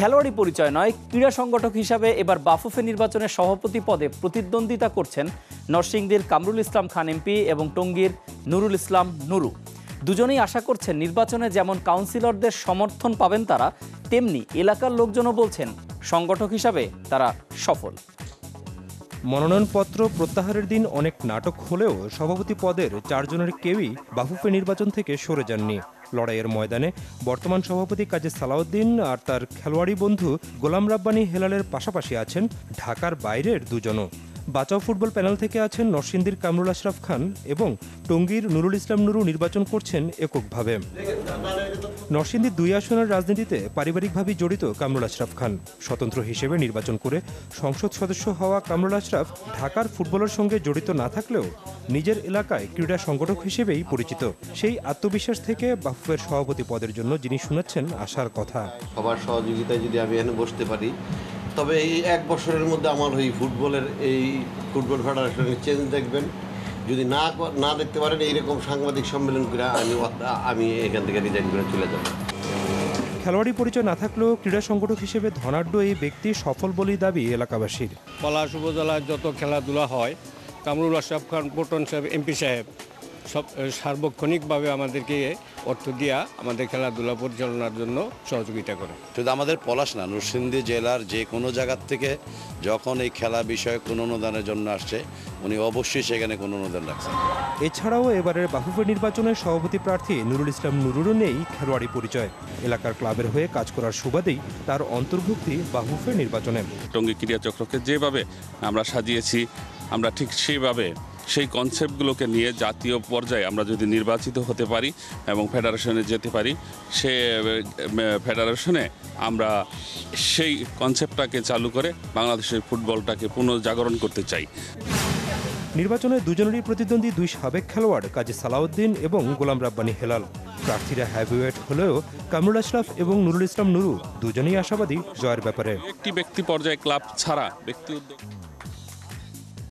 খেলোয়াড়ি পরিচয় নয়, ক্রীড়া সংগঠক হিসাবে এবার বাফুফে নির্বাচনের সভাপতি পদে প্রতিদ্বন্দ্বিতা করছেন নরসিংদীর কামরুল ইসলাম খান এমপি এবং টঙ্গীর নুরুল ইসলাম নুরু। দুজনেই আশা করছেন নির্বাচনে যেমন কাউন্সিলরদের সমর্থন পাবেন তারা, তেমনি এলাকার লোকজনও বলছেন সংগঠক হিসাবে তারা সফল। মনোনয়নপত্র প্রত্যাহারের দিন অনেক নাটক হলেও সভাপতি পদের 4 জনের কেউই বাফুফে নির্বাচন থেকে সরে যাননি। লড়াইয়ের ময়দানে বর্তমান সভাপতি কাজী সালাউদ্দিন আর তার খেলোয়াড়ি বন্ধু গোলাম রাব্বানী হেলালের পাশাপাশি আছেন ঢাকার বাইরের দুজনও। বাঁচাও ফুটবল প্যানেল থেকে আছেন নরসিংদীর কামরুল আশরাফ খান এবং টঙ্গীর নুরুল ইসলাম নুরু নির্বাচন করছেন এককভাবে। নরসিংদীর 2 আসনের রাজনীতিতে পারিবারিকভাবেই জড়িত কামরুল আশরাফ খান। স্বতন্ত্র হিসেবে নির্বাচন করে সংসদ সদস্য হওয়া কামরুল আশরাফ ঢাকার ফুটবলের সঙ্গে জড়িত না থাকলেও নিজের এলাকায় ক্রীড়া সংগঠক হিসেবেই পরিচিত। সেই আত্মবিশ্বাস থেকে বাফুফের সভাপতি পদের জন্য যিনি শোনাচ্ছেন আশার কথা। সবার সহযোগিতায় যদি আমি এখানে বসতে পারি, তবে এই 1 বছরের মধ্যে আমার এই ফুটবলের এই ফুটবল ফেডারেশনের চেঞ্জ দেখবেন। যদি না দেখতে পারেন এইরকম সাংবাদিক সম্মেলন করে আমি এখান থেকে রিজাইন করে চলে যাব। খেলোয়াড়ি পরিচয় না থাকলেও ক্রীড়া সংগঠক হিসেবে ধনাঢ্য এই ব্যক্তি সফল বলেই দাবি এলাকাবাসীর। পলাশ উপজেলায় যত খেলাধুলা হয়, কামরুল আশরাফ খান পটন সাহেব এমপি সাহেব সব সার্বক্ষণিকভাবে আমাদেরকে অর্থ দিয়া আমাদের খেলাধুলা পরিচালনার জন্য সহযোগিতা করে। শুধু আমাদের পলাশ না, নরসিংদী জেলার যে কোনো জায়গার থেকে যখন এই খেলা বিষয়ে কোনো অনুদানের জন্য আসছে, উনি অবশ্যই সেখানে কোনো অনুদান রাখছেন। এছাড়াও এবারের বাফুফে নির্বাচনের সভাপতি প্রার্থী নুরুল ইসলাম নুরুরও নেই খেলোয়াড়ি পরিচয়। এলাকার ক্লাবের হয়ে কাজ করার সুবাদেই তার অন্তর্ভুক্তি বাফুফে নির্বাচনে। টঙ্গী ক্রীড়া চক্রকে যেভাবে আমরা সাজিয়েছি, আমরা ঠিক সেইভাবে সেই কনসেপ্টগুলোকে নিয়ে জাতীয় পর্যায়ে আমরা যদি নির্বাচিত হতে পারি এবং ফেডারেশনে যেতে পারি, সে ফেডারেশনে আমরা সেই কনসেপ্টটাকে চালু করে বাংলাদেশের ফুটবলটাকে পুনর্জাগরণ করতে চাই। নির্বাচনে দুজনেরই প্রতিদ্বন্দ্বী 2 সাবেক খেলোয়াড় কাজী সালাউদ্দিন এবং গোলাম রাব্বানী হেলাল। প্রার্থীরা হ্যাভিওয়েট হলেও কামরুল আশরাফ এবং নুরুল ইসলাম নুরু দুজনেই আশাবাদী জয়ের ব্যাপারে। একটি ব্যক্তি পর্যায়ে ক্লাব ছাড়া ব্যক্তি উদ্যোগ